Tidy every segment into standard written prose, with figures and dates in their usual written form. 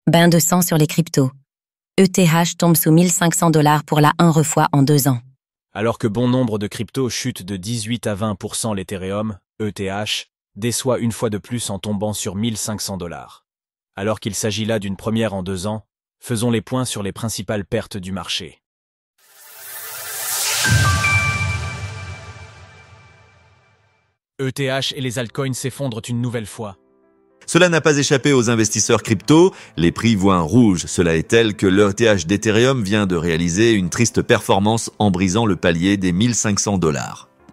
Bain de sang sur les cryptos. ETH tombe sous 1500 $ pour la 1 fois en 2 ans. Alors que bon nombre de cryptos chutent de 18 à 20%, l'Ethereum, ETH, déçoit une fois de plus en tombant sur 1500 $. Alors qu'il s'agit là d'une première en 2 ans, faisons les points sur les principales pertes du marché. ETH et les altcoins s'effondrent une nouvelle fois. Cela n'a pas échappé aux investisseurs crypto, les prix voient un rouge. Cela est tel que l'ETH d'Ethereum vient de réaliser une triste performance en brisant le palier des 1500 $.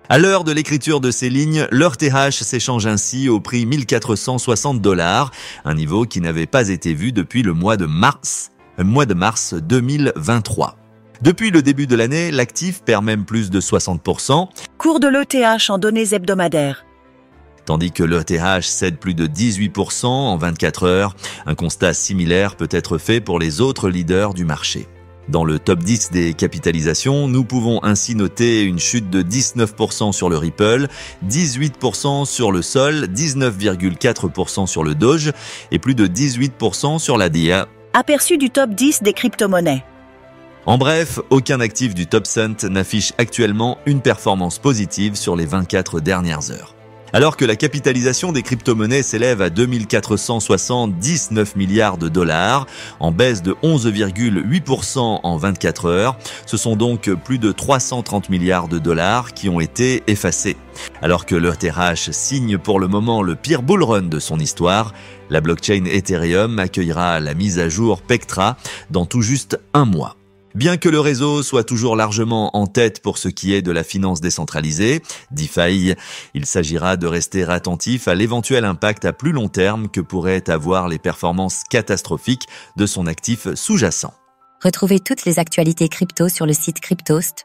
À l'heure de l'écriture de ces lignes, l'ETH s'échange ainsi au prix 1460 $, un niveau qui n'avait pas été vu depuis le mois de mars 2023. Depuis le début de l'année, l'actif perd même plus de 60%. Cours de l'ETH en données hebdomadaires. Tandis que l'ETH cède plus de 18% en 24 heures. Un constat similaire peut être fait pour les autres leaders du marché. Dans le top 10 des capitalisations, nous pouvons ainsi noter une chute de 19% sur le Ripple, 18% sur le Sol, 19,4% sur le Doge et plus de 18% sur la DIA. Aperçu du top 10 des crypto-monnaies. En bref, aucun actif du top 100 n'affiche actuellement une performance positive sur les 24 dernières heures. Alors que la capitalisation des crypto-monnaies s'élève à 2479 milliards de $, en baisse de 11,8% en 24 heures, ce sont donc plus de 330 milliards de $ qui ont été effacés. Alors que l'ETH signe pour le moment le pire bull run de son histoire, la blockchain Ethereum accueillera la mise à jour Pectra dans tout juste un mois. Bien que le réseau soit toujours largement en tête pour ce qui est de la finance décentralisée, DeFi, il s'agira de rester attentif à l'éventuel impact à plus long terme que pourraient avoir les performances catastrophiques de son actif sous-jacent. Retrouvez toutes les actualités crypto sur le site cryptost.fr.